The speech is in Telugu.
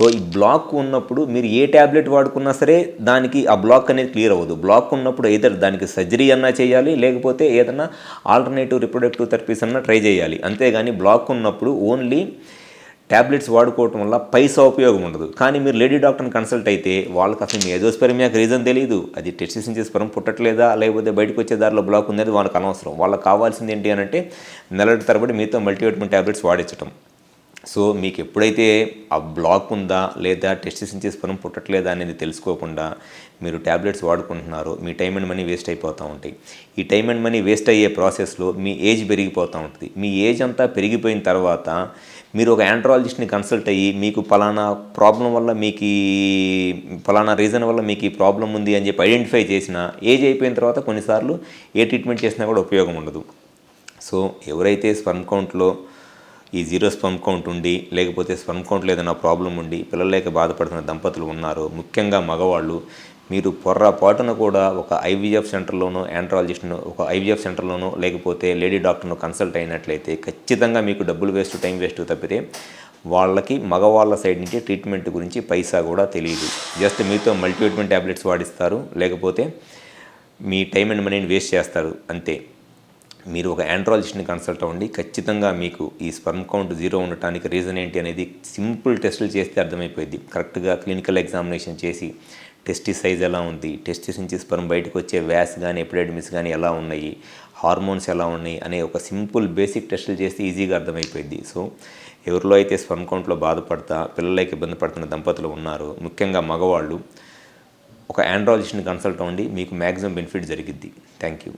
సో ఈ బ్లాక్ ఉన్నప్పుడు మీరు ఏ ట్యాబ్లెట్ వాడుకున్నా సరే దానికి ఆ బ్లాక్ అనేది క్లియర్ అవ్వదు. బ్లాక్ ఉన్నప్పుడు ఏదర్ దానికి సర్జరీ అన్నా చేయాలి, లేకపోతే ఏదన్నా ఆల్టర్నేటివ్ రిప్రొడక్టివ్ థెరపీస్ అన్నా ట్రై చేయాలి. అంతేగాని బ్లాక్ ఉన్నప్పుడు ఓన్లీ ట్యాబ్లెట్స్ వాడుకోవటం వల్ల పైసా ఉపయోగం ఉండదు. కానీ మీరు లేడీ డాక్టర్ని కన్సల్ట్ అయితే వాళ్ళకి అసలు మీ ఏజోస్పెర్మియాకి రీజన్ తెలియదు, అది టెస్టిస్ నుంచి స్పెర్మ్ పుట్టట్లేదా లేకపోతే బయటకు వచ్చే దారిలో బ్లాక్ ఉందని వాళ్ళకి అనవసరం. వాళ్ళకి కావాల్సింది ఏంటి అని అంటే నెలల తరబడి మీతో మల్టీవిటమిన్ ట్యాబ్లెట్స్ వాడించడం. సో మీకు ఎప్పుడైతే ఆ బ్లాక్ ఉందా లేదా టెస్టిస్ నుంచి స్పెర్మ్ పుట్టట్లేదా అనేది తెలుసుకోకుండా మీరు ట్యాబ్లెట్స్ వాడుకుంటున్నారో మీ టైం అండ్ మనీ వేస్ట్ అయిపోతూ ఉంటాయి. ఈ టైం అండ్ మనీ వేస్ట్ అయ్యే ప్రాసెస్లో మీ ఏజ్ పెరిగిపోతూ ఉంటుంది. మీ ఏజ్ అంతా పెరిగిపోయిన తర్వాత మీరు ఒక యాండ్రాలజిస్ట్ని కన్సల్ట్ అయ్యి మీకు పలానా ప్రాబ్లం వల్ల మీకు పలానా రీజన్ వల్ల మీకు ఈ ప్రాబ్లం ఉంది అని చెప్పి ఐడెంటిఫై చేసిన ఏజ్ అయిపోయిన తర్వాత కొన్నిసార్లు ఏ ట్రీట్మెంట్ చేసినా కూడా ఉపయోగం ఉండదు. సో ఎవరైతే స్పెర్మ్ కౌంట్లో ఈ జీరో స్పెర్మ్ కౌంట్ ఉండి లేకపోతే స్పెర్మ్ కౌంట్లో ఏదైనా ప్రాబ్లం ఉండి పిల్లలు లేక బాధపడుతున్న దంపతులు ఉన్నారో, ముఖ్యంగా మగవాళ్ళు, మీరు పొర్రపాటున కూడా ఒక ఐవీఎఫ్ సెంటర్లోనో యాండ్రాలజిస్ట్ను ఒక ఐవీఎఫ్ సెంటర్లోనో లేకపోతే లేడీ డాక్టర్ను కన్సల్ట్ అయినట్లయితే ఖచ్చితంగా మీకు డబ్బులు వేస్ట్ టైం వేస్ట్ తప్పితే వాళ్ళకి మగవాళ్ళ సైడ్ నుంచి ట్రీట్మెంట్ గురించి పైసా కూడా తెలియదు. జస్ట్ మీతో మల్టీవిటమిన్ ట్యాబ్లెట్స్ వాడిస్తారు, లేకపోతే మీ టైం అండ్ మనీని వేస్ట్ చేస్తారు అంతే. మీరు ఒక యాండ్రాలజిస్ట్ని కన్సల్ట్ అవ్వండి. ఖచ్చితంగా మీకు ఈ స్పెర్మ్ కౌంట్ జీరో ఉండటానికి రీజన్ ఏంటి అనేది సింపుల్ టెస్టులు చేస్తే అర్థమైపోయింది. కరెక్ట్గా క్లినికల్ ఎగ్జామినేషన్ చేసి టెస్టిస్ సైజ్ ఎలా ఉంది, టెస్టిస్ నుంచి స్పెర్మ్ బయటకు వచ్చే వ్యాస్ కానీ ఎపిడెడిమిస్ కానీ ఎలా ఉన్నాయి, హార్మోన్స్ ఎలా ఉన్నాయి అనే ఒక సింపుల్ బేసిక్ టెస్టులు చేస్తే ఈజీగా అర్థమైపోయింది. సో ఎవరిలో అయితే స్పెర్మ్ కౌంట్లో బాధపడతా పిల్లలకి ఇబ్బంది పడుతున్న దంపతులు ఉన్నారో, ముఖ్యంగా మగవాళ్ళు, ఒక యాండ్రాలజిస్ట్ని కన్సల్ట్ అవ్వండి. మీకు మ్యాక్సిమం బెనిఫిట్ జరిగిద్ది. Thank you.